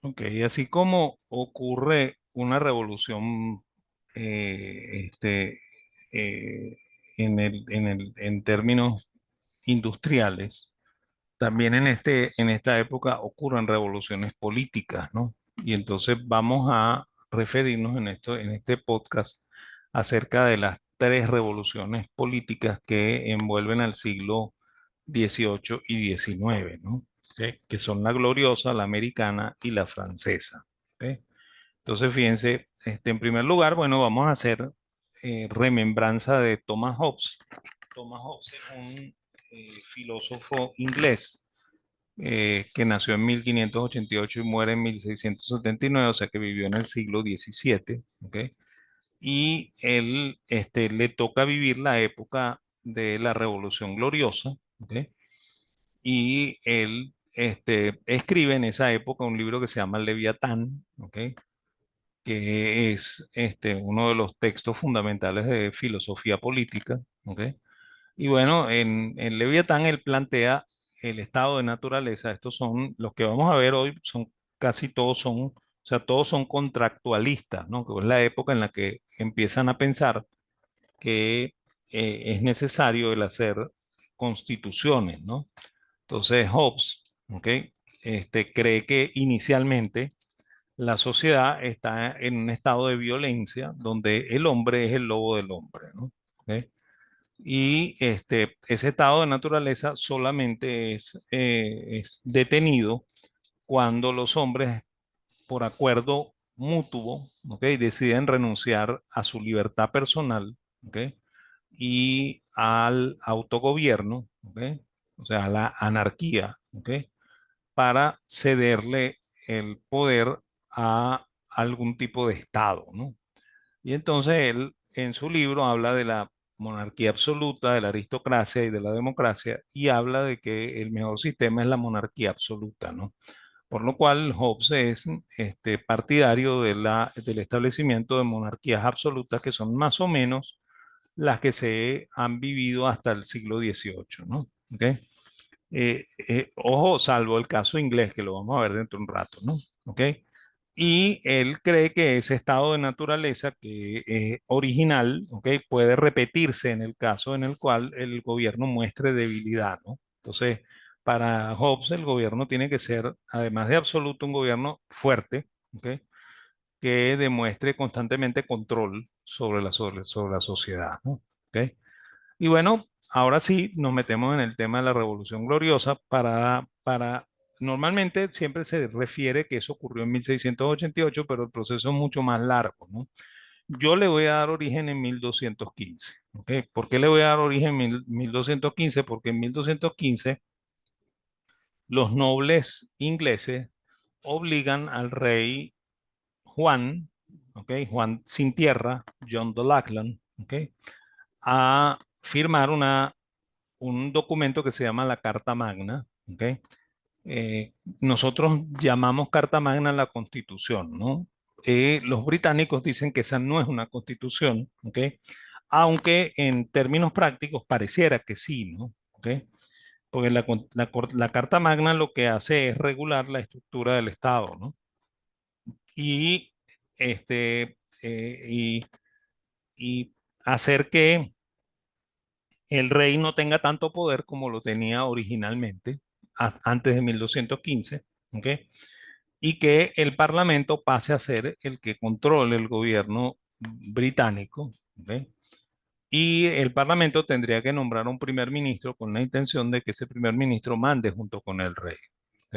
Ok, así como ocurre una revolución eh, en términos industriales, también en esta época ocurren revoluciones políticas, ¿no? Y entonces vamos a referirnos en este podcast acerca de las tres revoluciones políticas que envuelven al siglo XVIII y XIX, ¿no? ¿Ok? Que son la gloriosa, la americana y la francesa. ¿Ok? Entonces, fíjense, en primer lugar, bueno, vamos a hacer remembranza de Thomas Hobbes. Thomas Hobbes es un filósofo inglés que nació en 1588 y muere en 1679, o sea que vivió en el siglo XVII, ¿ok? Y él le toca vivir la época de la Revolución Gloriosa, ¿ok? Y él escribe en esa época un libro que se llama Leviatán, ¿ok? Que es uno de los textos fundamentales de filosofía política, ¿ok? Y bueno, en Leviatán él plantea el estado de naturaleza. Estos son los que vamos a ver hoy, son casi todos son, o sea, todos son contractualistas, ¿no? Que es la época en la que empiezan a pensar que es necesario el hacer constituciones, ¿no? Entonces Hobbes, ¿ok? Cree que inicialmente la sociedad está en un estado de violencia donde el hombre es el lobo del hombre, ¿no? ¿Ok? Y ese estado de naturaleza solamente es detenido cuando los hombres, por acuerdo mutuo, ¿ok? Deciden renunciar a su libertad personal, ¿ok? Y al autogobierno, ¿ok? O sea, a la anarquía, ¿ok? Para cederle el poder a algún tipo de Estado, ¿no? Y entonces él en su libro habla de la monarquía absoluta, de la aristocracia y de la democracia, y habla de que el mejor sistema es la monarquía absoluta, ¿no? Por lo cual Hobbes es partidario del establecimiento de monarquías absolutas que son más o menos las que se han vivido hasta el siglo XVIII, ¿no? ¿Ok? Ojo, salvo el caso inglés, que lo vamos a ver dentro de un rato, ¿no? ¿Ok? Y él cree que ese estado de naturaleza que es original, ¿ok? Puede repetirse en el caso en el cual el gobierno muestre debilidad, ¿no? Entonces, para Hobbes, el gobierno tiene que ser, además de absoluto, un gobierno fuerte, ¿ok? Que demuestre constantemente control sobre la sociedad, ¿no? ¿Ok? Y bueno, ahora sí nos metemos en el tema de la Revolución Gloriosa normalmente siempre se refiere que eso ocurrió en 1688, pero el proceso es mucho más largo, ¿no? Yo le voy a dar origen en 1215, ¿ok? ¿Por qué le voy a dar origen en 1215? Porque en 1215 los nobles ingleses obligan al rey Juan, ¿ok? Juan sin tierra, John de Lackland, ¿ok? A firmar un documento que se llama la Carta Magna, ¿ok? Nosotros llamamos Carta Magna la Constitución, ¿no? Los británicos dicen que esa no es una constitución, ¿ok? Aunque en términos prácticos pareciera que sí, ¿no? ¿Ok? Porque la Carta Magna lo que hace es regular la estructura del Estado, ¿no? Y, este, eh, y, y hacer que el rey no tenga tanto poder como lo tenía originalmente, antes de 1215, ¿ok? Y que el parlamento pase a ser el que controle el gobierno británico, ¿ok? Y el parlamento tendría que nombrar un primer ministro con la intención de que ese primer ministro mande junto con el rey, ¿ok?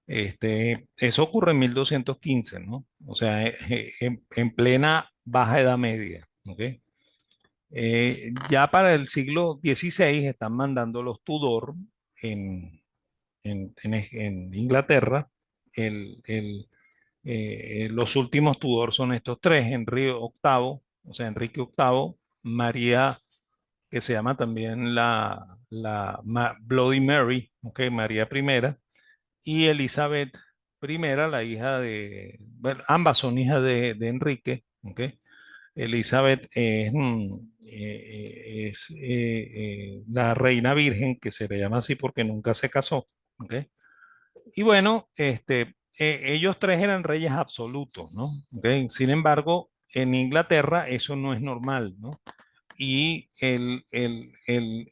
Eso ocurre en 1215, ¿no? O sea, en plena Baja Edad Media, ¿ok? Ya para el siglo XVI están mandando los Tudor en, en Inglaterra. Los últimos Tudor son estos tres, Enrique VIII, o sea, Enrique VIII, María, que se llama también Bloody Mary, okay, María I, y Elizabeth I, la hija bueno, ambas son hijas de Enrique, okay. Elizabeth es la reina virgen, que se le llama así porque nunca se casó. ¿Ok? Y bueno, ellos tres eran reyes absolutos, ¿no? ¿Ok? Sin embargo, en Inglaterra eso no es normal, ¿no? Y el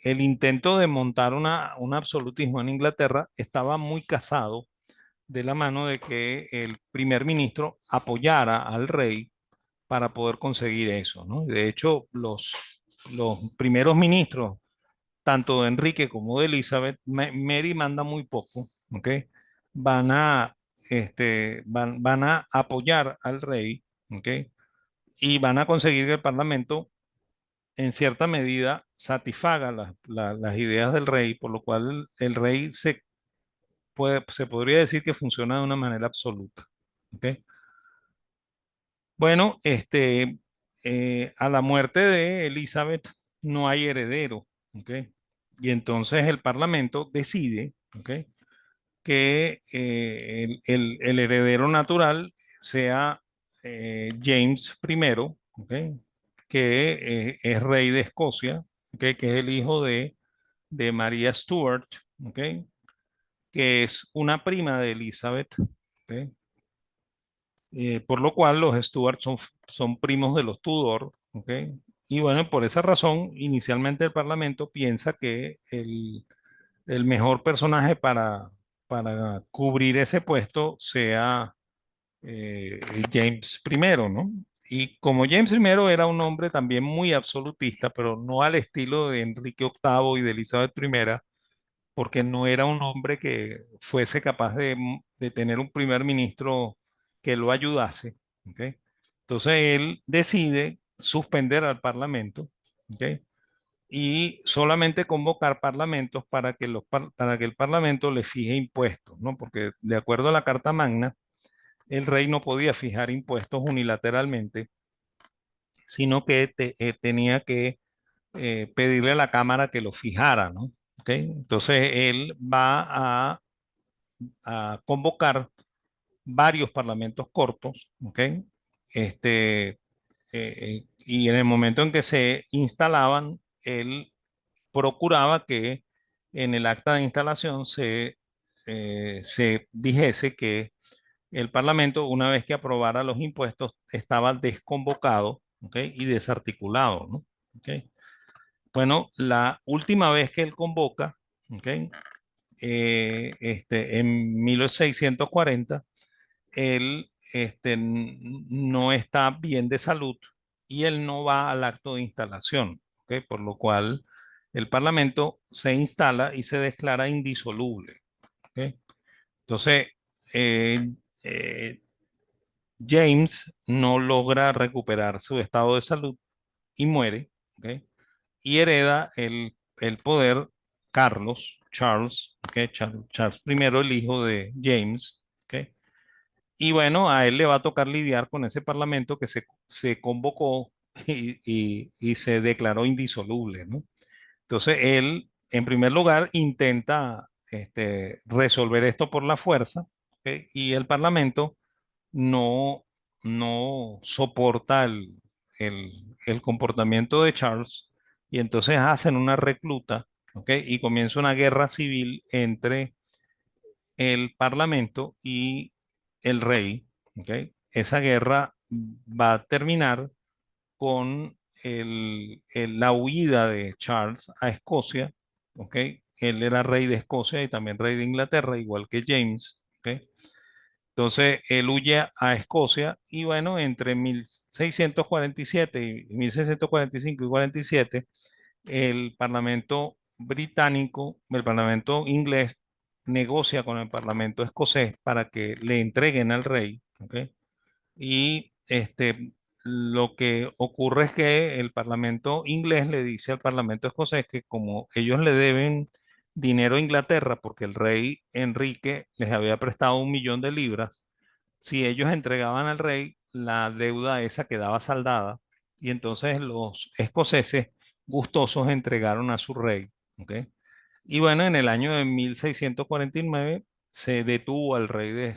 intento de montar un absolutismo en Inglaterra estaba muy casado de la mano de que el primer ministro apoyara al rey para poder conseguir eso, ¿no? De hecho, los primeros ministros, tanto de Enrique como de Elizabeth, Mary manda muy poco, ¿ok? Van a, van a apoyar al rey, ¿ok? Y van a conseguir que el Parlamento, en cierta medida, satisfaga las ideas del rey, por lo cual el rey se podría decir que funciona de una manera absoluta, ¿ok? Bueno, a la muerte de Elizabeth no hay heredero, ¿ok? Y entonces el Parlamento decide, ¿ok? Que el heredero natural sea James I, ¿ok? Que es rey de Escocia, ¿ok? Que es el hijo de María Stuart, ¿ok? Que es una prima de Elizabeth, ¿ok? Por lo cual los Stuart son primos de los Tudor, ¿ok? Y bueno, por esa razón, inicialmente el Parlamento piensa que el mejor personaje para cubrir ese puesto sea James I, ¿no? Y como James I era un hombre también muy absolutista, pero no al estilo de Enrique VIII y de Elizabeth I, porque no era un hombre que fuese capaz de tener un primer ministro que lo ayudase, ¿ok? Entonces él decide suspender al Parlamento, ¿ok? Y solamente convocar parlamentos para que, para que el Parlamento le fije impuestos, ¿no? Porque de acuerdo a la Carta Magna, el rey no podía fijar impuestos unilateralmente, sino que tenía que pedirle a la Cámara que lo fijara, ¿no? ¿Ok? Entonces él va a convocar varios parlamentos cortos, ¿ok? Este, y en el momento en que se instalaban, él procuraba que en el acta de instalación se dijese que el Parlamento, una vez que aprobara los impuestos, estaba desconvocado, ¿ok? Y desarticulado, ¿no? ¿Ok? Bueno, la última vez que él convoca, ¿ok? En 1640, él no está bien de salud y él no va al acto de instalación, ¿ok? Por lo cual el Parlamento se instala y se declara indisoluble, ¿ok? Entonces, eh, eh, James no logra recuperar su estado de salud y muere, ¿ok? Y hereda el poder Charles, ¿ok? Charles I, el hijo de James, ¿ok? Y bueno, a él le va a tocar lidiar con ese parlamento que se convocó y se declaró indisoluble, ¿no? Entonces él, en primer lugar, intenta resolver esto por la fuerza, ¿ok? Y el parlamento no, no soporta el comportamiento de Charles y entonces hacen una recluta, ¿ok? Y comienza una guerra civil entre el parlamento y el rey, ¿ok? Esa guerra va a terminar con la huida de Charles a Escocia, ¿ok? Él era rey de Escocia y también rey de Inglaterra, igual que James, ¿ok? Entonces él huye a Escocia y bueno, entre 1647 y 1645 y 47, el Parlamento británico, el Parlamento inglés negocia con el Parlamento escocés para que le entreguen al rey, ¿ok? Y lo que ocurre es que el Parlamento inglés le dice al Parlamento escocés que como ellos le deben dinero a Inglaterra porque el rey Enrique les había prestado 1 millón de libras, si ellos entregaban al rey, la deuda esa quedaba saldada y entonces los escoceses gustosos entregaron a su rey, ¿ok? Y bueno, en el año de 1649 se detuvo al rey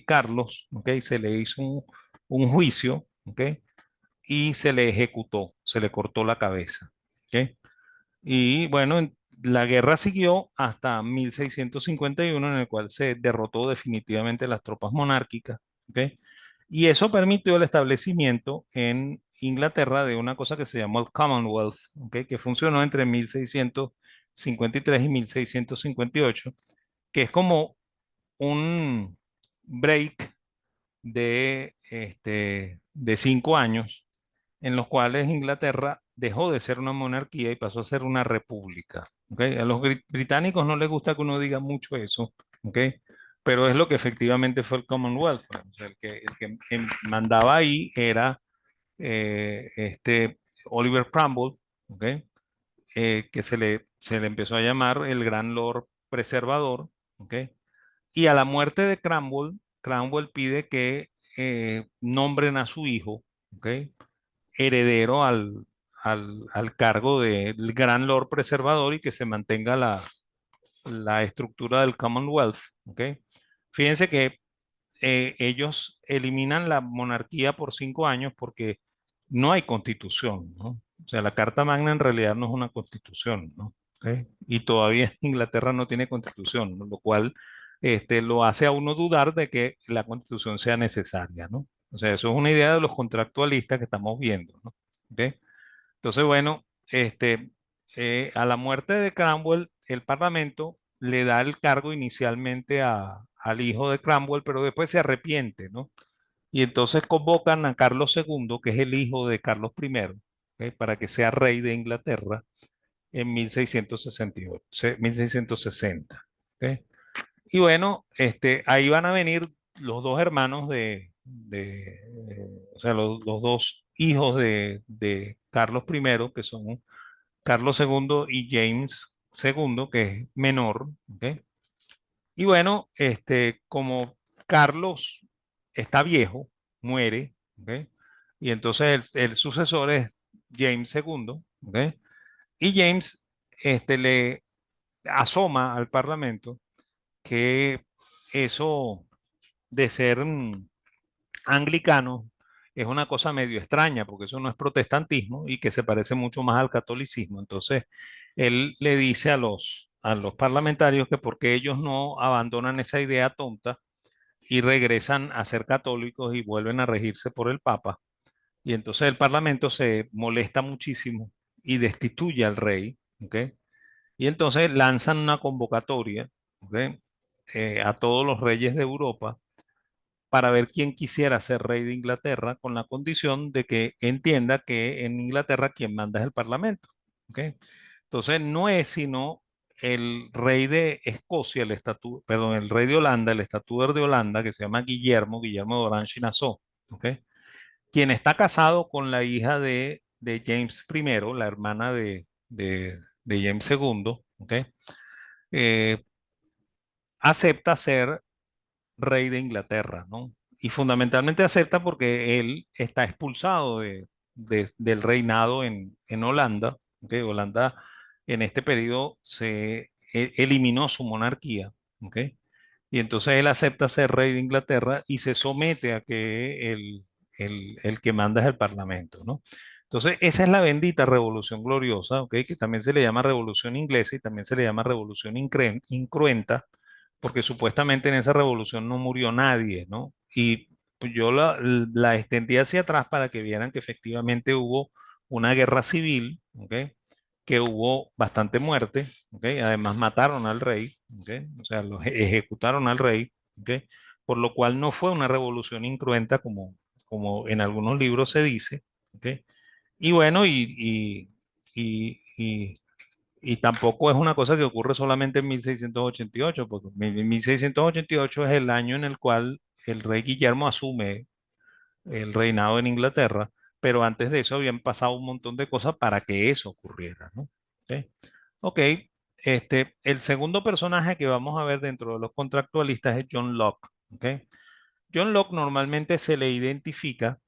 Carlos, ¿ok? Se le hizo un juicio, ¿ok? Y se le ejecutó, se le cortó la cabeza, ¿ok? Y bueno, la guerra siguió hasta 1651, en el cual se derrotó definitivamente las tropas monárquicas, ¿ok? Y eso permitió el establecimiento en Inglaterra de una cosa que se llamó el Commonwealth, ¿ok? Que funcionó entre 1653 y 1658, que es como un break de 5 años en los cuales Inglaterra dejó de ser una monarquía y pasó a ser una república. ¿Ok? A los británicos no les gusta que uno diga mucho eso, ¿ok? Pero es lo que efectivamente fue el Commonwealth. O sea, el que mandaba ahí era Oliver Cromwell, ¿ok? Que se le empezó a llamar el Gran Lord Preservador, ¿ok? Y a la muerte de Cromwell, Cromwell pide que nombren a su hijo, ¿ok? Heredero al cargo del Gran Lord Preservador y que se mantenga la estructura del Commonwealth, ¿ok? Fíjense que ellos eliminan la monarquía por 5 años porque no hay constitución, ¿no? O sea, la Carta Magna en realidad no es una constitución, ¿no? ¿Ok? Y todavía Inglaterra no tiene constitución, ¿no? Lo cual lo hace a uno dudar de que la constitución sea necesaria, ¿no? O sea, eso es una idea de los contractualistas que estamos viendo, ¿no? ¿Ok? Entonces, bueno, a la muerte de Cromwell, el Parlamento le da el cargo inicialmente al hijo de Cromwell, pero después se arrepiente, ¿no? Y entonces convocan a Carlos II, que es el hijo de Carlos I, ¿ok? Para que sea rey de Inglaterra en 1668, 1660. ¿Ok? Y bueno, ahí van a venir los dos hermanos o sea, los dos hijos de Carlos I, que son Carlos II y James II, que es menor, ¿ok? Y bueno, como Carlos está viejo, muere, ¿ok? Y entonces el sucesor es James II, ¿ok? Y James le asoma al Parlamento que eso de ser anglicano es una cosa medio extraña, porque eso no es protestantismo y que se parece mucho más al catolicismo. Entonces, él le dice a los parlamentarios que porque ellos no abandonan esa idea tonta y regresan a ser católicos y vuelven a regirse por el Papa. Y entonces el Parlamento se molesta muchísimo y destituye al rey, ¿ok? Y entonces lanzan una convocatoria, ¿ok? A todos los reyes de Europa para ver quién quisiera ser rey de Inglaterra, con la condición de que entienda que en Inglaterra quien manda es el Parlamento. ¿Ok? Entonces no es sino el rey de Escocia, perdón, el rey de Holanda, el estatuder de Holanda, que se llama Guillermo de Orange-Nassau, ¿ok? Quien está casado con la hija de James I, la hermana de James II, ¿ok? Eh, Acepta ser rey de Inglaterra, ¿no? Y fundamentalmente acepta porque él está expulsado del reinado en Holanda, ¿ok? Holanda en este periodo eliminó su monarquía, ¿ok? Y entonces él acepta ser rey de Inglaterra y se somete a que el que manda es el Parlamento, ¿no? Entonces, esa es la bendita revolución gloriosa, ¿ok? Que también se le llama revolución inglesa y también se le llama revolución incruenta, porque supuestamente en esa revolución no murió nadie, ¿no? Y pues, yo la extendí hacia atrás para que vieran que efectivamente hubo una guerra civil, ¿ok? Que hubo bastante muerte, ¿ok? Además mataron al rey, ¿ok? O sea, ejecutaron al rey, ¿ok? Por lo cual no fue una revolución incruenta como en algunos libros se dice, ¿ok? Y bueno, y tampoco es una cosa que ocurre solamente en 1688, porque 1688 es el año en el cual el rey Guillermo asume el reinado en Inglaterra, pero antes de eso habían pasado un montón de cosas para que eso ocurriera, ¿no? Ok, ok, el segundo personaje que vamos a ver dentro de los contractualistas es John Locke, ¿ok? John Locke normalmente se le identifica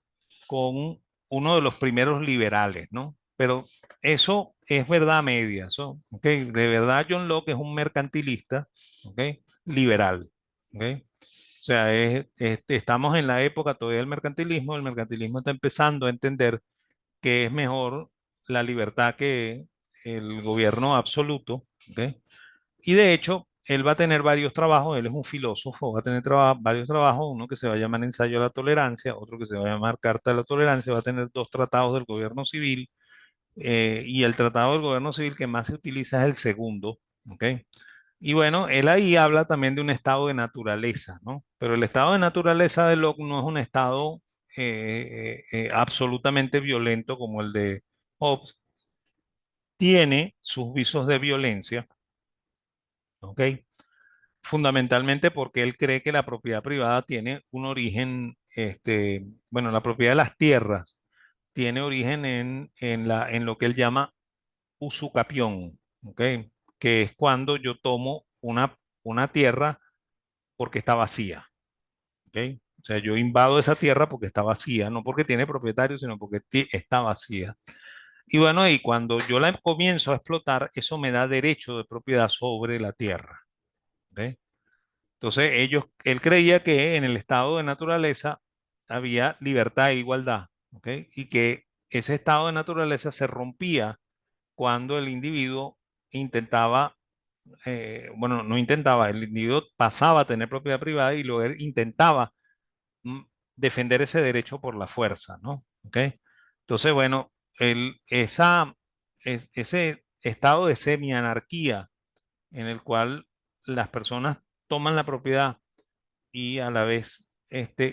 con uno de los primeros liberales, ¿no? Pero eso es verdad a medias, ¿no? ¿Ok? De verdad John Locke es un mercantilista, ¿ok? Liberal, ¿ok? O sea, estamos en la época todavía del mercantilismo. El mercantilismo está empezando a entender que es mejor la libertad que el gobierno absoluto, ¿ok? Y de hecho, él va a tener varios trabajos, él es un filósofo, va a tener varios trabajos, uno que se va a llamar Ensayo a la Tolerancia, otro que se va a llamar Carta de la Tolerancia, va a tener dos tratados del gobierno civil, y el tratado del gobierno civil que más se utiliza es el segundo, ¿ok? Y bueno, él ahí habla también de un estado de naturaleza, ¿no? Pero el estado de naturaleza de Locke no es un estado absolutamente violento como el de Hobbes, tiene sus visos de violencia, ¿ok? Fundamentalmente porque él cree que la propiedad privada tiene un origen, bueno, la propiedad de las tierras tiene origen en lo que él llama usucapión, ¿ok? Que es cuando yo tomo una tierra porque está vacía, ¿ok? O sea, yo invado esa tierra porque está vacía, no porque tiene propietario, sino porque está vacía. Y bueno, y cuando yo la comienzo a explotar, eso me da derecho de propiedad sobre la tierra, ¿ok? Entonces, él creía que en el estado de naturaleza había libertad e igualdad, ¿ok? Y que ese estado de naturaleza se rompía cuando el individuo intentaba, bueno, no intentaba, el individuo pasaba a tener propiedad privada y luego él intentaba mm, defender ese derecho por la fuerza, ¿no? ¿Ok? Entonces, bueno, ese estado de semi-anarquía en el cual las personas toman la propiedad y a la vez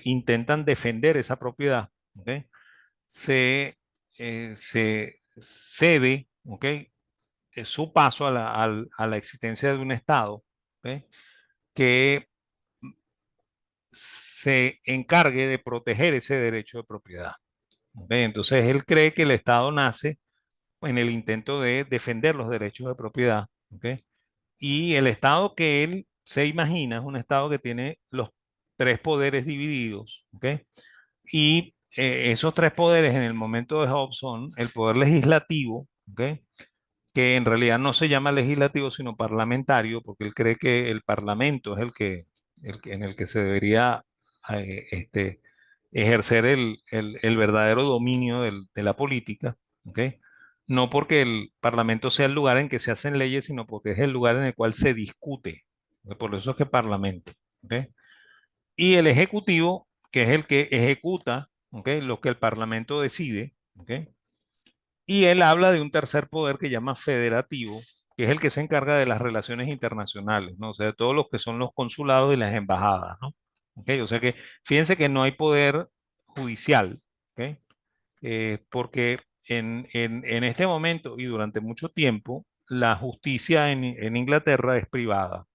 intentan defender esa propiedad, ¿ok? Se cede, ¿ok? Su paso a la existencia de un Estado, ¿ok? Que se encargue de proteger ese derecho de propiedad, ¿ok? Entonces él cree que el Estado nace en el intento de defender los derechos de propiedad, ¿ok? Y el Estado que él se imagina es un Estado que tiene los tres poderes divididos, ¿ok? Y esos tres poderes en el momento de Hobbes son el poder legislativo, ¿ok? Que en realidad no se llama legislativo, sino parlamentario, porque él cree que el parlamento es en el que se debería ejercer el verdadero dominio de la política, ¿ok? No porque el parlamento sea el lugar en que se hacen leyes, sino porque es el lugar en el cual se discute. Por eso es que parlamento, ¿ok? Y el ejecutivo, que es el que ejecuta, ¿ok? Lo que el parlamento decide, ¿ok? Y él habla de un tercer poder que llama federativo, que es el que se encarga de las relaciones internacionales, ¿no? O sea, de todos los que son los consulados y las embajadas, ¿no? ¿Ok? O sea que fíjense que no hay poder judicial, ¿ok? Porque en este momento y durante mucho tiempo, la justicia en Inglaterra es privada,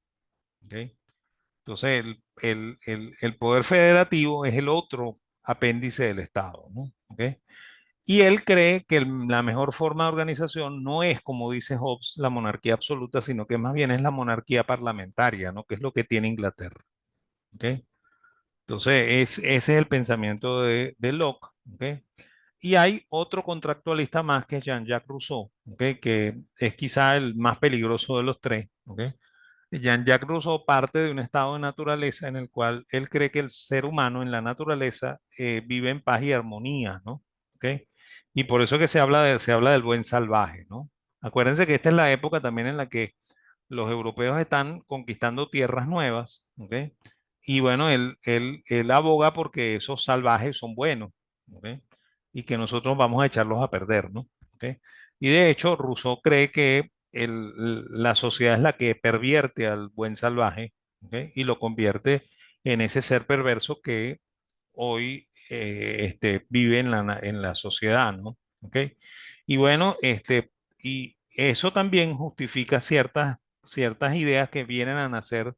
¿ok? Entonces, el poder federativo es el otro apéndice del Estado, ¿no? ¿Ok? Y él cree que la mejor forma de organización no es, como dice Hobbes, la monarquía absoluta, sino que más bien es la monarquía parlamentaria, ¿no? Que es lo que tiene Inglaterra. ¿Ok? Entonces, ese es el pensamiento de Locke. ¿Ok? Y hay otro contractualista más que es Jean-Jacques Rousseau, ¿ok? Que es quizá el más peligroso de los tres. ¿Ok? Jean-Jacques Rousseau parte de un estado de naturaleza en el cual él cree que el ser humano en la naturaleza vive en paz y armonía, ¿no? ¿Ok? Y por eso que se habla del buen salvaje, ¿no? Acuérdense que esta es la época también en la que los europeos están conquistando tierras nuevas, ¿ok? Y bueno, él aboga porque esos salvajes son buenos, ¿ok? Y que nosotros vamos a echarlos a perder, ¿no? ¿Ok? Y de hecho, Rousseau cree que la sociedad es la que pervierte al buen salvaje, ¿ok? Y lo convierte en ese ser perverso que hoy vive en la sociedad, ¿no? ¿Ok? Y bueno, y eso también justifica ciertas ideas que vienen a nacer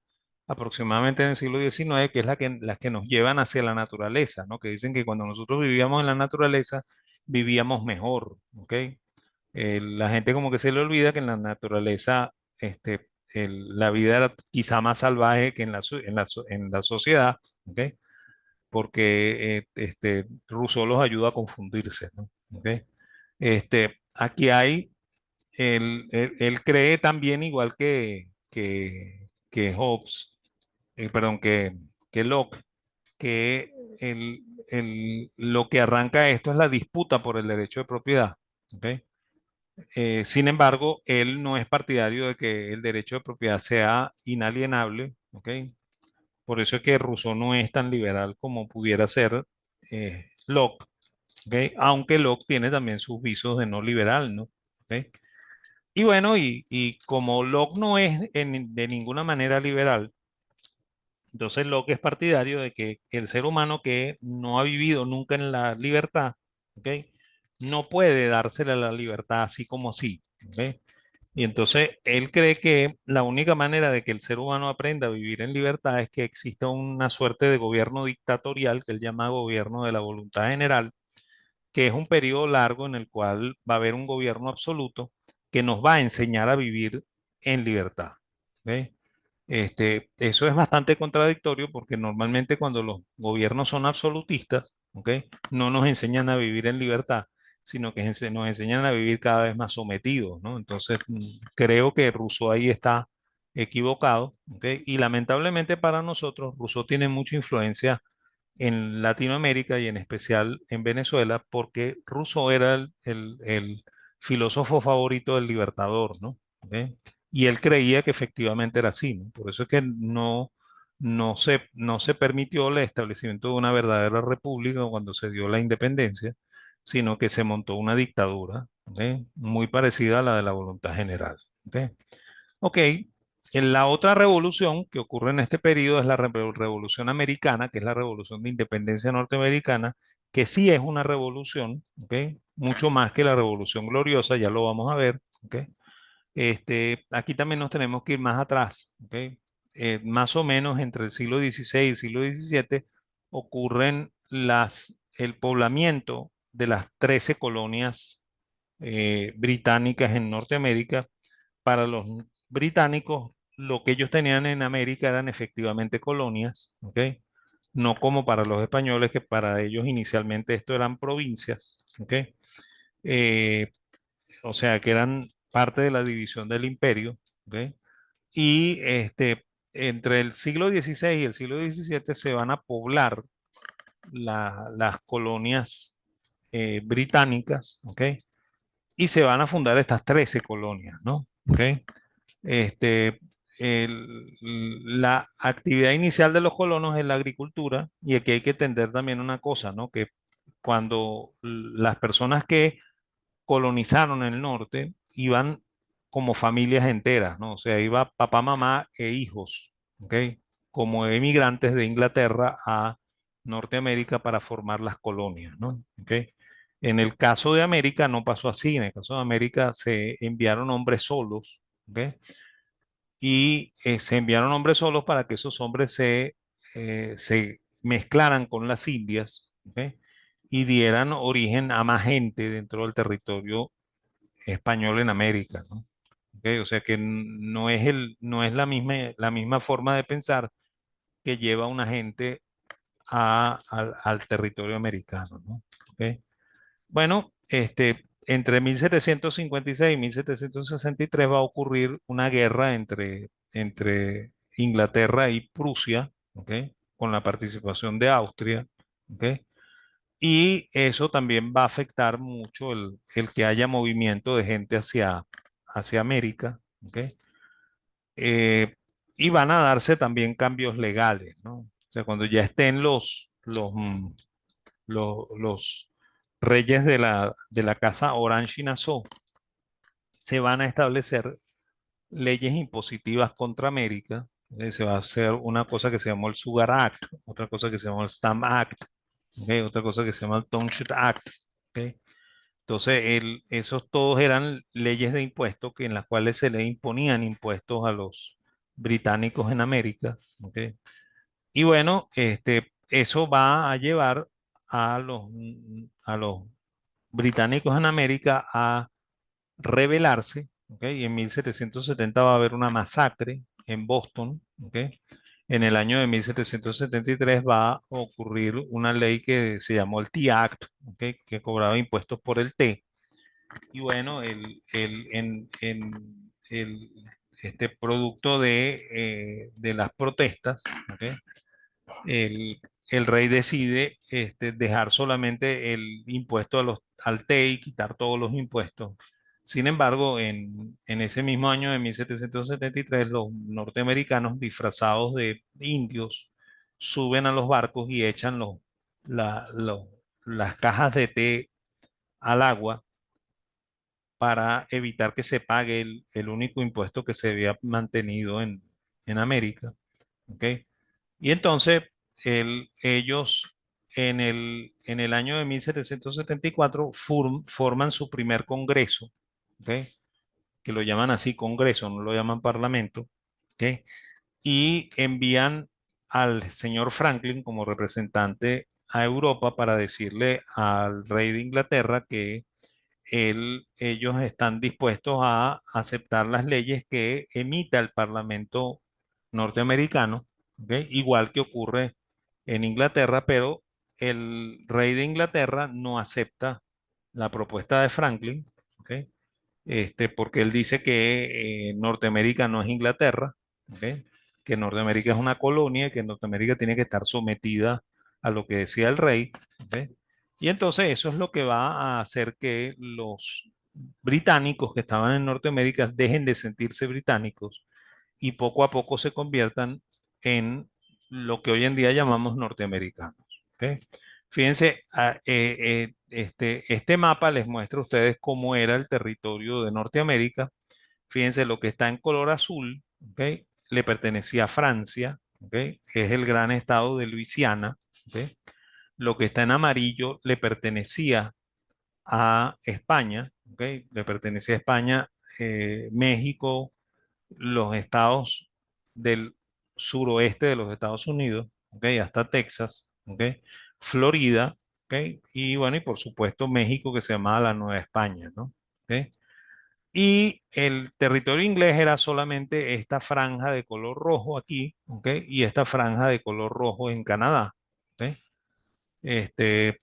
aproximadamente en el siglo XIX, que es las que nos llevan hacia la naturaleza, ¿no? Que dicen que cuando nosotros vivíamos en la naturaleza, vivíamos mejor, ¿ok? La gente como que se le olvida que en la naturaleza, la vida era quizá más salvaje que en la sociedad, ¿ok? Porque Rousseau los ayuda a confundirse, ¿no? ¿Ok? Aquí hay, él cree también, igual que Hobbes, perdón, que Locke, que lo que arranca esto es la disputa por el derecho de propiedad, ¿ok? Sin embargo, él no es partidario de que el derecho de propiedad sea inalienable, ¿ok? Por eso es que Rousseau no es tan liberal como pudiera ser Locke, ¿ok? Aunque Locke tiene también sus visos de no liberal, ¿no? ¿Ok? Y bueno, y como Locke no es de ninguna manera liberal, entonces Locke es partidario de que el ser humano que no ha vivido nunca en la libertad, ¿ok? No puede dársele la libertad así como así, ¿ok? Y entonces él cree que la única manera de que el ser humano aprenda a vivir en libertad es que exista una suerte de gobierno dictatorial que él llama gobierno de la voluntad general, que es un periodo largo en el cual va a haber un gobierno absoluto que nos va a enseñar a vivir en libertad. ¿Ok? Eso es bastante contradictorio porque normalmente cuando los gobiernos son absolutistas, ¿ok? No nos enseñan a vivir en libertad, sino que nos enseñan a vivir cada vez más sometidos, ¿no? Entonces, creo que Rousseau ahí está equivocado, ¿ok? Y lamentablemente para nosotros, Rousseau tiene mucha influencia en Latinoamérica y en especial en Venezuela, porque Rousseau era el filósofo favorito del Libertador, ¿no? ¿Ok? Y él creía que efectivamente era así, ¿no? Por eso es que no se permitió el establecimiento de una verdadera república cuando se dio la independencia, sino que se montó una dictadura, ¿ok? Muy parecida a la de la voluntad general. ¿Ok? Ok, en la otra revolución que ocurre en este periodo es la Revolución Americana, que es la Revolución de Independencia Norteamericana, que sí es una revolución, ¿ok? Mucho más que la Revolución Gloriosa, ya lo vamos a ver, ¿ok? Aquí también nos tenemos que ir más atrás, ¿ok? Más o menos entre el siglo XVI y el siglo XVII ocurren el poblamiento de las 13 colonias británicas en Norteamérica. Para los británicos, lo que ellos tenían en América eran efectivamente colonias, ¿ok? No como para los españoles, que para ellos inicialmente esto eran provincias, ¿ok? Eh, o sea, que eran parte de la división del imperio, ¿ok? Y entre el siglo XVI y el siglo XVII se van a poblar las colonias británicas, ¿ok? Y se van a fundar estas 13 colonias, ¿no? ¿Ok? Este, la actividad inicial de los colonos es la agricultura y aquí hay que entender también una cosa, ¿no? Que cuando las personas que colonizaron el norte iban como familias enteras, ¿no? O sea, iba papá, mamá e hijos, ¿ok? Como emigrantes de Inglaterra a Norteamérica para formar las colonias, ¿no? ¿Ok? En el caso de América no pasó así, en el caso de América se enviaron hombres solos, ¿ok? Y se enviaron hombres solos para que esos hombres se mezclaran con las indias, ¿ok? Y dieran origen a más gente dentro del territorio español en América, ¿no? ¿Ok? O sea que no es la misma forma de pensar que lleva a una gente al territorio americano, ¿no? ¿Ok? Bueno, entre 1756 y 1763 va a ocurrir una guerra entre Inglaterra y Prusia, ¿ok? Con la participación de Austria, ¿ok? Y eso también va a afectar mucho el que haya movimiento de gente hacia América, ¿ok? Eh, y van a darse también cambios legales, ¿no? O sea, cuando ya estén los reyes de la casa Orange y Nassau, se van a establecer leyes impositivas contra América. Se va a hacer una cosa que se llamó el Sugar Act, otra cosa que se llamó el Stamp Act, ¿ok? Otra cosa que se llama el Townshend Act. ¿Ok? Entonces, esos todos eran leyes de impuestos en las cuales se le imponían impuestos a los británicos en América. ¿Ok? Y bueno, eso va a llevar a los británicos en América a rebelarse, ¿ok? Y en 1770 va a haber una masacre en Boston, ¿ok? En el año de 1773 va a ocurrir una ley que se llamó el Tea Act, ¿ok? Que cobraba impuestos por el té. Y bueno, este producto de las protestas, ¿ok? el, el rey decide dejar solamente el impuesto al té y quitar todos los impuestos Sin embargo, en ese mismo año de 1773, los norteamericanos disfrazados de indios suben a los barcos y echan las cajas de té al agua para evitar que se pague el único impuesto que se había mantenido en América. ¿Ok? Y entonces ellos en el año de 1774 forman su primer congreso, ¿ok? Que lo llaman así congreso, no lo llaman parlamento, ¿ok? Y envían al señor Franklin como representante a Europa para decirle al rey de Inglaterra que ellos están dispuestos a aceptar las leyes que emita el Parlamento norteamericano, ¿ok? Igual que ocurre en Inglaterra, pero el rey de Inglaterra no acepta la propuesta de Franklin, ¿ok? Porque él dice que Norteamérica no es Inglaterra, ¿ok? Que Norteamérica es una colonia y que Norteamérica tiene que estar sometida a lo que decía el rey, ¿ok? Y entonces eso es lo que va a hacer que los británicos que estaban en Norteamérica dejen de sentirse británicos y poco a poco se conviertan en lo que hoy en día llamamos norteamericanos. ¿Ok? Fíjense, este mapa les muestra a ustedes cómo era el territorio de Norteamérica. Fíjense, lo que está en color azul, ¿ok? Le pertenecía a Francia, ¿ok? Que es el gran estado de Luisiana. ¿Ok? Lo que está en amarillo le pertenecía a España, ¿ok? Le pertenecía a España, México, los estados del suroeste de los Estados Unidos, ¿ok? Hasta Texas, ¿ok? Florida, ¿ok? Y bueno, y por supuesto México, que se llamaba la Nueva España, ¿no? ¿Ok? Y el territorio inglés era solamente esta franja de color rojo aquí, ¿ok? Y esta franja de color rojo en Canadá, ¿ok? Este,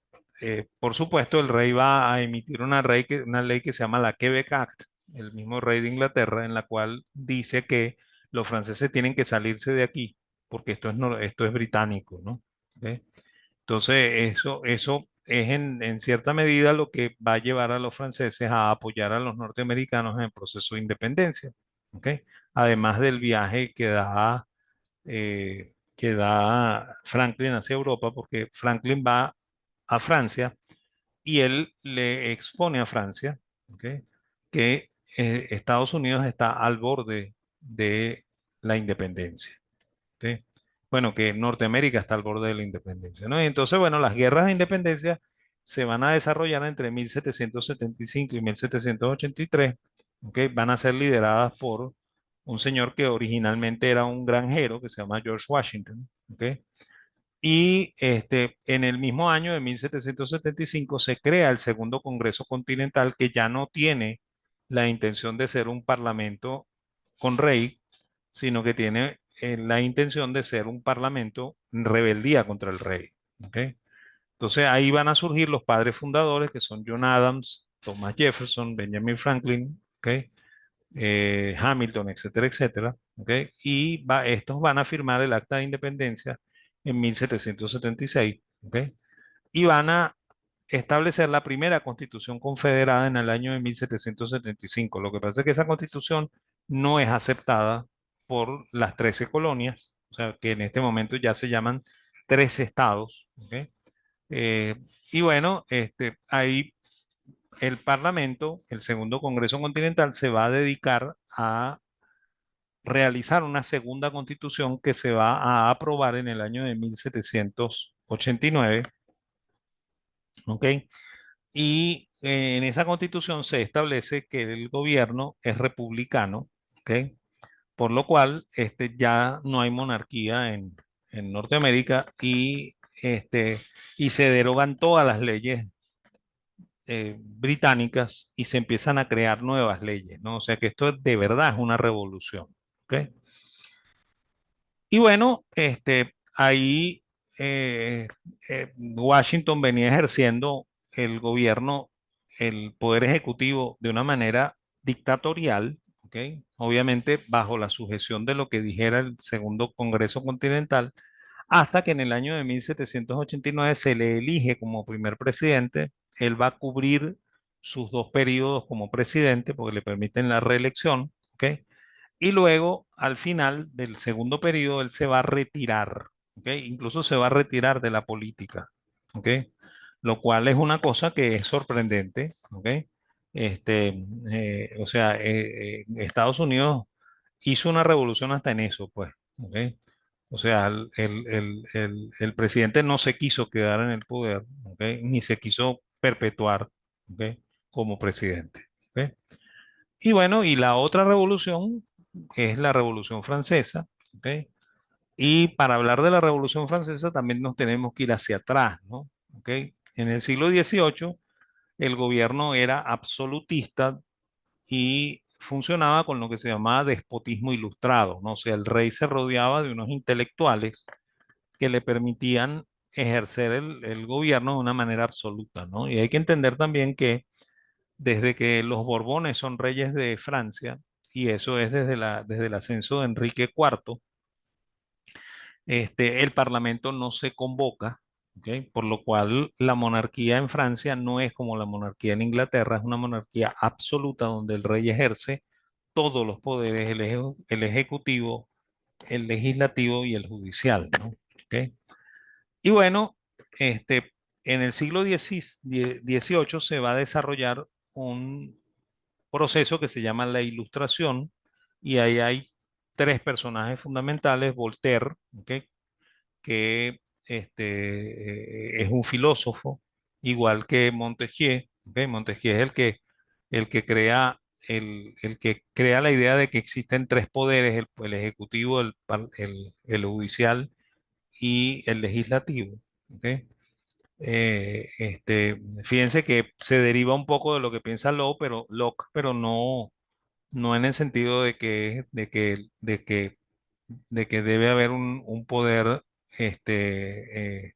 por supuesto, el rey va a emitir una ley que se llama la Quebec Act, el mismo rey de Inglaterra, en la cual dice que los franceses tienen que salirse de aquí, porque esto es, esto es británico, ¿no? ¿Ok? Entonces, eso es en cierta medida lo que va a llevar a los franceses a apoyar a los norteamericanos en el proceso de independencia, ¿ok? Además del viaje que da Franklin hacia Europa, porque Franklin va a Francia y él le expone a Francia, ¿ok? Que Estados Unidos está al borde de la independencia. ¿Ok? Bueno, que Norteamérica está al borde de la independencia, ¿no? Y entonces, bueno, las guerras de independencia se van a desarrollar entre 1775 y 1783, ¿ok? Van a ser lideradas por un señor que originalmente era un granjero que se llama George Washington, ¿ok? Y en el mismo año de 1775 se crea el Segundo Congreso Continental, que ya no tiene la intención de ser un parlamento con rey, sino que tiene la intención de ser un parlamento en rebeldía contra el rey. ¿Ok? Entonces ahí van a surgir los padres fundadores, que son John Adams, Thomas Jefferson, Benjamin Franklin, ¿ok? Hamilton, etcétera, etcétera. ¿Ok? Y estos van a firmar el Acta de Independencia en 1776. ¿Ok? Y van a establecer la primera constitución confederada en el año de 1775. Lo que pasa es que esa constitución no es aceptada por las 13 colonias, o sea, que en este momento ya se llaman 13 estados. ¿Ok? Eh, y bueno, ahí el Parlamento, el Segundo Congreso Continental, se va a dedicar a realizar una segunda constitución que se va a aprobar en el año de 1789. ¿Ok? Y en esa constitución se establece que el gobierno es republicano, ¿ok? Por lo cual ya no hay monarquía en Norteamérica y se derogan todas las leyes británicas y se empiezan a crear nuevas leyes, ¿no? O sea que esto de verdad es una revolución, ¿ok? Y bueno, ahí Washington venía ejerciendo el gobierno, el poder ejecutivo de una manera dictatorial, ¿ok? Obviamente bajo la sujeción de lo que dijera el Segundo Congreso Continental, hasta que en el año de 1789 se le elige como primer presidente. Él va a cubrir sus 2 periodos como presidente, porque le permiten la reelección, ¿ok? Y luego, al final del segundo periodo, él se va a retirar, ¿ok? Incluso se va a retirar de la política, ¿ok? Lo cual es una cosa que es sorprendente, ¿ok? Este, o sea, Estados Unidos hizo una revolución hasta en eso, pues, ¿ok? O sea, el presidente no se quiso quedar en el poder, ¿ok? Ni se quiso perpetuar, ¿ok? Como presidente, ¿ok? Y bueno, y la otra revolución es la Revolución Francesa, ¿ok? Y para hablar de la Revolución Francesa también nos tenemos que ir hacia atrás, ¿no? ¿Ok? En el siglo XVIII el gobierno era absolutista y funcionaba con lo que se llamaba despotismo ilustrado, ¿no? O sea, el rey se rodeaba de unos intelectuales que le permitían ejercer el gobierno de una manera absoluta, ¿no? Y hay que entender también que desde que los Borbones son reyes de Francia, y eso es desde el ascenso de Enrique IV, el Parlamento no se convoca, ¿ok? Por lo cual la monarquía en Francia no es como la monarquía en Inglaterra, es una monarquía absoluta donde el rey ejerce todos los poderes, el ejecutivo, el legislativo y el judicial, ¿no? ¿Ok? Y bueno, en el siglo XVIII se va a desarrollar un proceso que se llama la Ilustración, y ahí hay 3 personajes fundamentales: Voltaire, ¿ok? Que es un filósofo, igual que Montesquieu, ¿ok? Montesquieu es el que crea la idea de que existen 3 poderes: el ejecutivo, el judicial y el legislativo, ¿ok? Fíjense que se deriva un poco de lo que piensa Locke, pero no en el sentido de que debe haber un poder que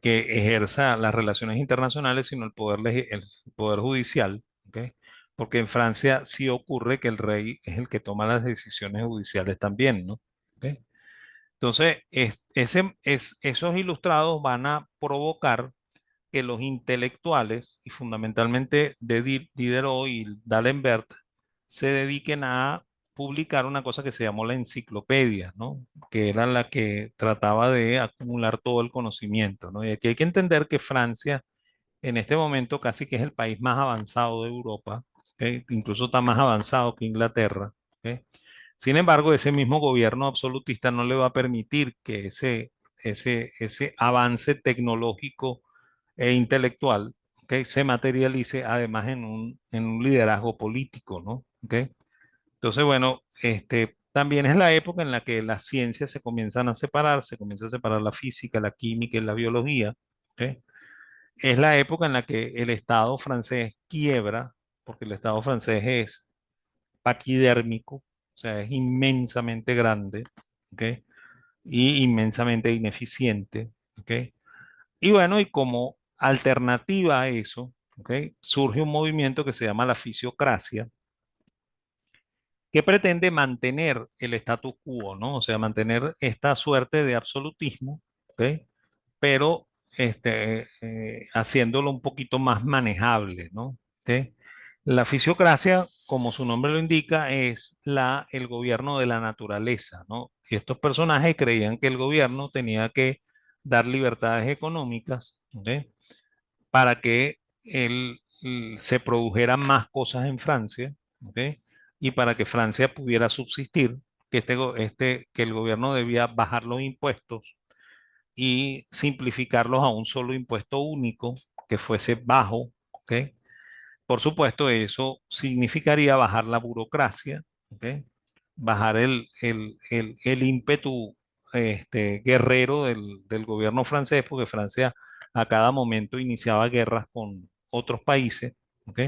ejerza las relaciones internacionales, sino el poder judicial, ¿ok? Porque en Francia sí ocurre que el rey es el que toma las decisiones judiciales también, ¿no? ¿Ok? Entonces, esos ilustrados van a provocar que los intelectuales, y fundamentalmente Diderot y D'Alembert, se dediquen a publicar una cosa que se llamó la enciclopedia, ¿no? Que era la que trataba de acumular todo el conocimiento, ¿no? Y aquí hay que entender que Francia, en este momento, casi que es el país más avanzado de Europa, ¿ok? Incluso está más avanzado que Inglaterra, ¿ok? Sin embargo, ese mismo gobierno absolutista no le va a permitir que ese avance tecnológico e intelectual, ¿ok? Se materialice además en un liderazgo político, ¿no? ¿Ok? Entonces, bueno, también es la época en la que las ciencias se comienzan a separar, se comienza a separar la física, la química y la biología, ¿ok? Es la época en la que el Estado francés quiebra, porque el Estado francés es paquidérmico, o sea, es inmensamente grande, ¿ok? Y inmensamente ineficiente, ¿ok? Y bueno, y como alternativa a eso, ¿ok? Surge un movimiento que se llama la fisiocracia, que pretende mantener el status quo, ¿no? O sea, mantener esta suerte de absolutismo, ¿ok? Pero haciéndolo un poquito más manejable, ¿no? ¿Ok? La fisiocracia, como su nombre lo indica, es el gobierno de la naturaleza, ¿no? Y estos personajes creían que el gobierno tenía que dar libertades económicas, ¿ok? Para que se produjeran más cosas en Francia, ¿ok? Y para que Francia pudiera subsistir, que el gobierno debía bajar los impuestos y simplificarlos a un solo impuesto único que fuese bajo, ¿ok? Por supuesto, eso significaría bajar la burocracia, ¿ok? Bajar el ímpetu guerrero del gobierno francés, porque Francia a cada momento iniciaba guerras con otros países, ¿ok?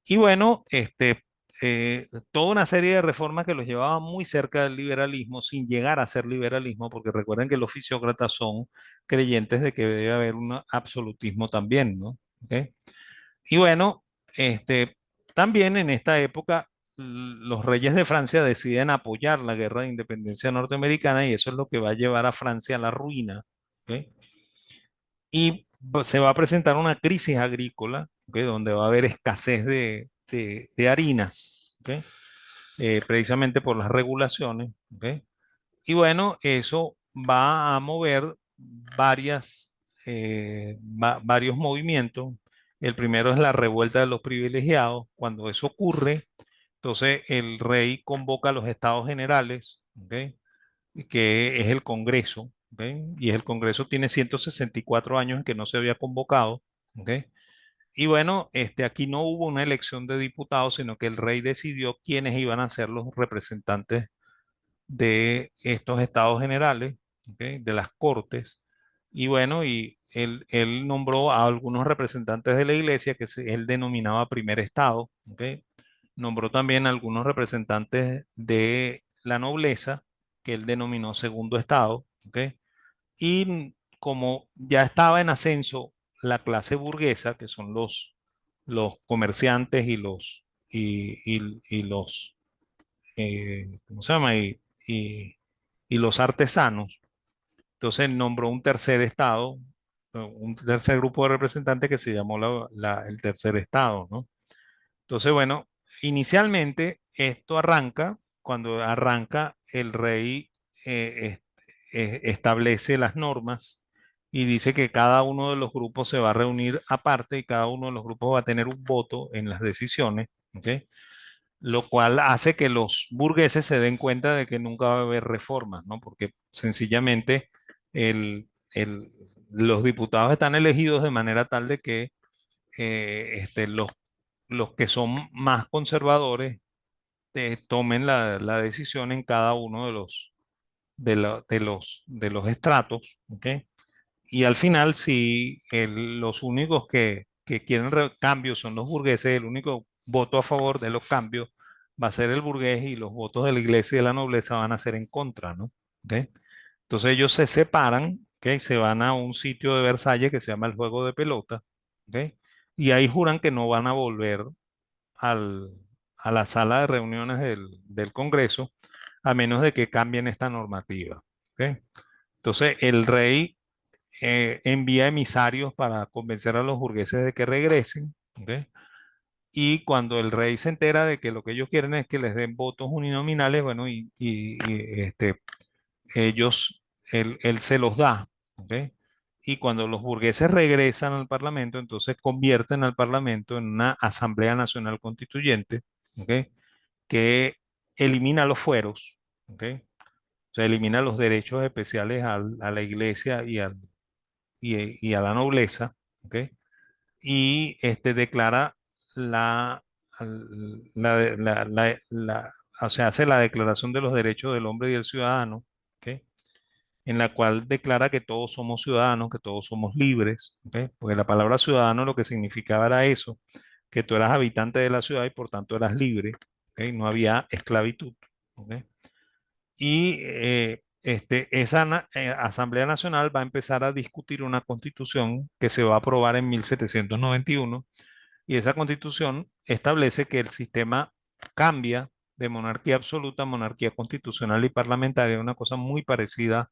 Y bueno, toda una serie de reformas que los llevaban muy cerca del liberalismo, sin llegar a ser liberalismo, porque recuerden que los fisiócratas son creyentes de que debe haber un absolutismo también, ¿no? ¿Ok? Y bueno, también en esta época los reyes de Francia deciden apoyar la guerra de independencia norteamericana, y eso es lo que va a llevar a Francia a la ruina, ¿ok? Y se va a presentar una crisis agrícola, ¿ok? Donde va a haber escasez de harinas, ¿ok? Precisamente por las regulaciones, ¿ok? Y bueno, eso va a mover varios movimientos. El primero es la revuelta de los privilegiados. Cuando eso ocurre, entonces el rey convoca a los estados generales, ¿ok? Que es el Congreso, ¿ok? Y el Congreso tiene 164 años en que no se había convocado, ¿ok? Y bueno, aquí no hubo una elección de diputados, sino que el rey decidió quiénes iban a ser los representantes de estos estados generales, ¿ok? De las cortes. Y bueno, y él nombró a algunos representantes de la iglesia él denominaba primer estado, ¿ok? Nombró también a algunos representantes de la nobleza, que él denominó segundo estado, ¿ok? Y como ya estaba en ascenso la clase burguesa, que son los comerciantes y los ¿cómo se llama? Y los artesanos. Entonces nombró un tercer estado, un tercer grupo de representantes que se llamó el tercer estado, ¿no? Entonces, bueno, inicialmente esto arranca, cuando arranca el rey establece las normas y dice que cada uno de los grupos se va a reunir aparte y cada uno de los grupos va a tener un voto en las decisiones, ¿ok? Lo cual hace que los burgueses se den cuenta de que nunca va a haber reformas, ¿no? Porque sencillamente el- el- los diputados están elegidos de manera tal de que los que son más conservadores tomen la decisión en cada uno de los estratos, ¿ok? Y al final, si los únicos que quieren cambios son los burgueses, el único voto a favor de los cambios va a ser el burgués y los votos de la iglesia y de la nobleza van a ser en contra, ¿no? ¿Ok? Entonces ellos se separan, ¿ok? Se van a un sitio de Versalles que se llama el juego de pelota, ¿ok? Y ahí juran que no van a volver al- a la sala de reuniones del Congreso a menos de que cambien esta normativa, ¿ok? Entonces el rey envía emisarios para convencer a los burgueses de que regresen, ¿ok? Y cuando el rey se entera de que lo que ellos quieren es que les den votos uninominales, bueno, ellos, él se los da, ¿ok? Y cuando los burgueses regresan al Parlamento, entonces convierten al Parlamento en una Asamblea Nacional Constituyente, ¿ok? Que elimina los fueros, ¿ok? O sea, elimina los derechos especiales a la iglesia y a la nobleza, ¿ok? Y declara la, o sea, hace la declaración de los derechos del hombre y del ciudadano, ¿ok? En la cual declara que todos somos ciudadanos, que todos somos libres, ¿ok? Porque la palabra ciudadano lo que significaba era eso, que tú eras habitante de la ciudad y por tanto eras libre, ¿ok? No había esclavitud, ¿ok? Y esa Asamblea Nacional va a empezar a discutir una constitución que se va a aprobar en 1791 y esa constitución establece que el sistema cambia de monarquía absoluta a monarquía constitucional y parlamentaria, una cosa muy parecida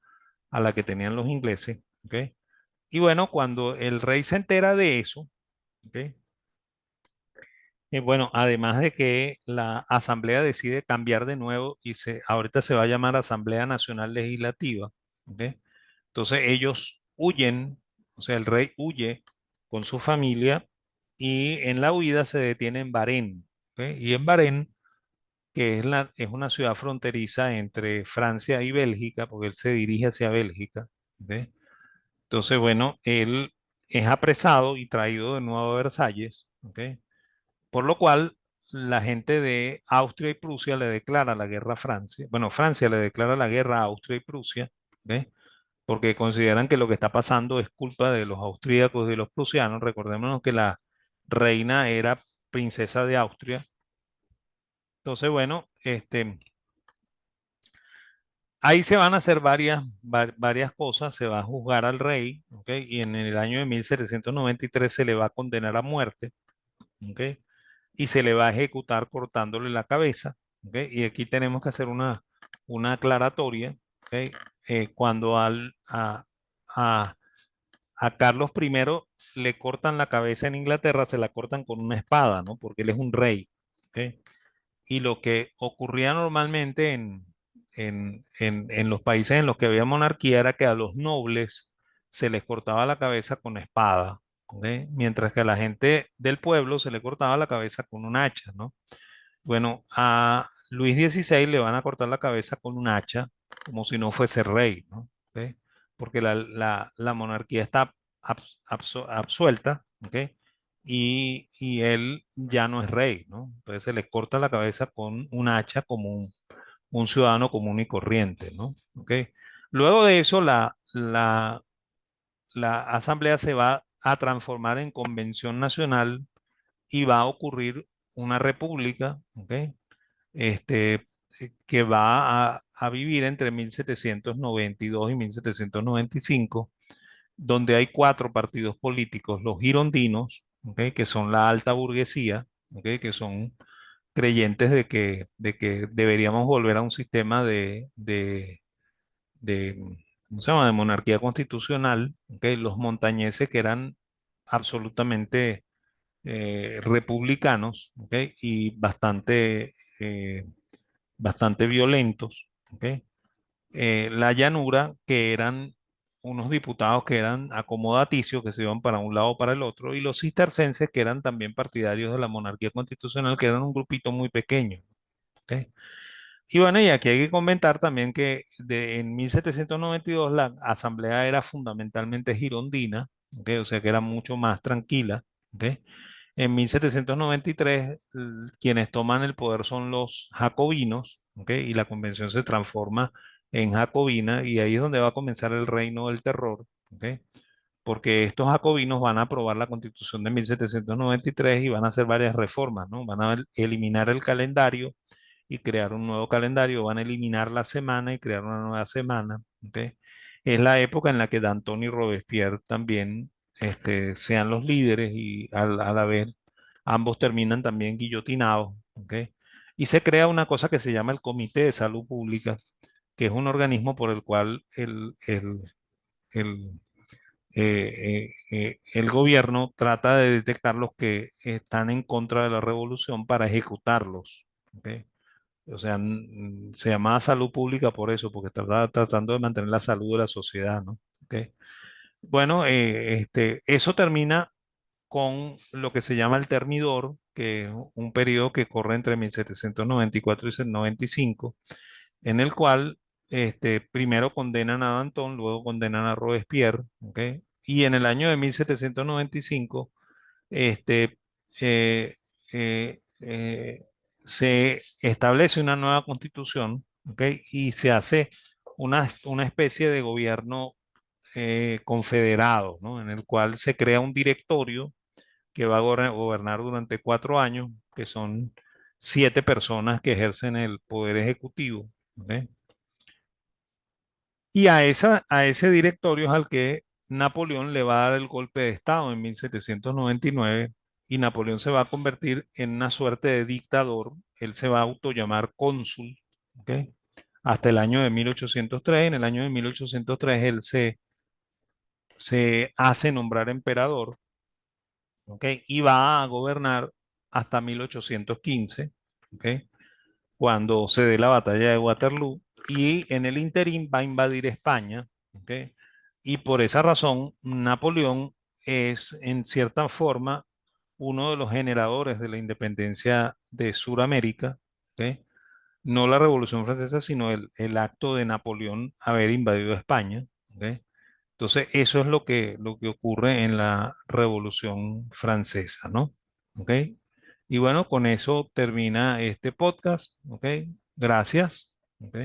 a la que tenían los ingleses, ¿ok? Y bueno, cuando el rey se entera de eso, ¿ok? Bueno, además de que la asamblea decide cambiar de nuevo y ahorita se va a llamar Asamblea Nacional Legislativa, ¿ok? Entonces ellos huyen, o sea, el rey huye con su familia y en la huida se detiene en Bahrein, ¿ok? Y en Bahrein, que es una ciudad fronteriza entre Francia y Bélgica, porque él se dirige hacia Bélgica, ¿ok? Entonces, bueno, él es apresado y traído de nuevo a Versalles, ¿ok? Por lo cual, la gente de Austria y Prusia le declara la guerra a Francia. Bueno, Francia le declara la guerra a Austria y Prusia, ¿ve? Porque consideran que lo que está pasando es culpa de los austríacos y de los prusianos. Recordémonos que la reina era princesa de Austria. Entonces, bueno, ahí se van a hacer varias cosas. Se va a juzgar al rey, ¿ok? Y en el año de 1793 se le va a condenar a muerte, ¿ok? Y se le va a ejecutar cortándole la cabeza, ¿ok? Y aquí tenemos que hacer una aclaratoria, ¿ok? Cuando a a Carlos I le cortan la cabeza en Inglaterra, se la cortan con una espada, ¿no? Porque él es un rey. ¿Ok? Y lo que ocurría normalmente en los países en los que había monarquía era que a los nobles se les cortaba la cabeza con espada, ¿ok? Mientras que a la gente del pueblo se le cortaba la cabeza con un hacha, ¿no? Bueno, a Luis XVI le van a cortar la cabeza con un hacha, como si no fuese rey, ¿no? ¿Ok? Porque la monarquía está absuelta, ¿ok? Y él ya no es rey, ¿no? Entonces se le corta la cabeza con un hacha como un ciudadano común y corriente, ¿no? ¿Ok? Luego de eso, la asamblea se va a transformar en convención nacional y va a ocurrir una república, ¿ok? este, que va a vivir entre 1792 y 1795, donde hay cuatro partidos políticos, los girondinos, ¿ok? Que son la alta burguesía, ¿ok? Que son creyentes de que deberíamos volver a un sistema de, ¿cómo se llama?, de monarquía constitucional, ¿ok? Los montañeses que eran absolutamente republicanos, ¿ok? Y bastante violentos, ¿ok? La llanura, que eran unos diputados que eran acomodaticios, que se iban para un lado o para el otro, y los cistercenses, que eran también partidarios de la monarquía constitucional, que eran un grupito muy pequeño, ¿ok? Y bueno, y aquí hay que comentar también que en 1792 la asamblea era fundamentalmente girondina, ¿ok? O sea que era mucho más tranquila, ¿ok? En 1793, quienes toman el poder son los jacobinos, ¿ok? Y la convención se transforma en jacobina y ahí es donde va a comenzar el reino del terror, ¿ok? Porque estos jacobinos van a aprobar la constitución de 1793 y van a hacer varias reformas, ¿no? Van a eliminar el calendario y crear un nuevo calendario, van a eliminar la semana y crear una nueva semana, ¿ok? Es la época en la que Danton y Robespierre también sean los líderes y a la vez ambos terminan también guillotinados, ¿ok? Y se crea una cosa que se llama el Comité de Salud Pública, que es un organismo por el cual el, el gobierno trata de detectar los que están en contra de la revolución para ejecutarlos, ¿ok? O sea, se llamaba salud pública por eso, porque estaba tratando de mantener la salud de la sociedad, ¿no? ¿Ok? Bueno, eso termina con lo que se llama el Termidor, que es un periodo que corre entre 1794 y 95, en el cual primero condenan a Danton, luego condenan a Robespierre, ¿ok? Y en el año de 1795, este, eh, se establece una nueva constitución, ¿ok? Y se hace una especie de gobierno confederado, ¿no? En el cual se crea un directorio que va a gobernar durante 4 años, que son 7 personas que ejercen el poder ejecutivo, ¿ok? Y a ese directorio es al que Napoleón le va a dar el golpe de Estado en 1799 y Napoleón se va a convertir en una suerte de dictador. Él se va a autollamar cónsul, ¿ok? Hasta el año de 1803. En el año de 1803 él se hace nombrar emperador, ¿ok? Y va a gobernar hasta 1815, ¿ok? Cuando se dé la batalla de Waterloo y en el interín va a invadir España, ¿ok? Y por esa razón, Napoleón es en cierta forma uno de los generadores de la independencia de Sudamérica, ¿ok? No la Revolución Francesa, sino el acto de Napoleón haber invadido España, ¿ok? Entonces, eso es lo que ocurre en la Revolución Francesa, ¿no? ¿Ok? Y bueno, con eso termina este podcast, ¿ok? Gracias, ¿ok?